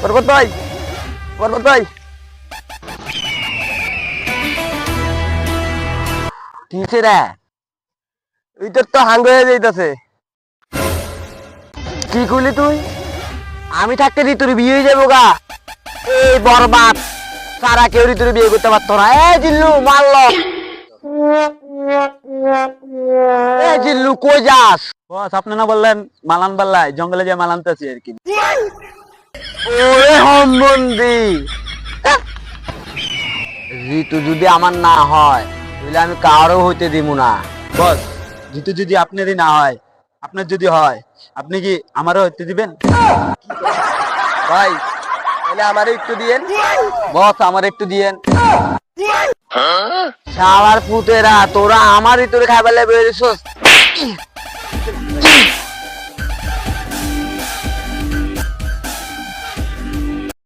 পর্বত ভাই, পর্বত ভাই, কিছে রে? ওই তো হাঙ্গ হয়ে যাইতাছে। কি করলি তুই? আমি থাকতে তোর বিয়ে হয়ে যাবো গা। এই বরবাদ, সারা কেউ তোর বিয়ে করতে পারতো না। এ জিল্লু মারলো। এ জিল্লু কই যাস? বস, আপনি না বললেন মালান পাল্লাই, জঙ্গলে যে মালানতেছি আর কি। ওরে সম্বন্ধী, ঋতু যদি আমার না হয় তাহলে আমি কারো হইতে দিব না। বস, জিতু যদি আপনারই না হয়, আপনার যদি হয়, আপনি কি আমারও হইতে দিবেন? ভাই তাহলে আমার একটু দিয়েন। বস, আমার একটু দিয়েন। শালার পুতেরা, তোরা আমারই তোরে খাইবার লাগে বেরিয়েছিস।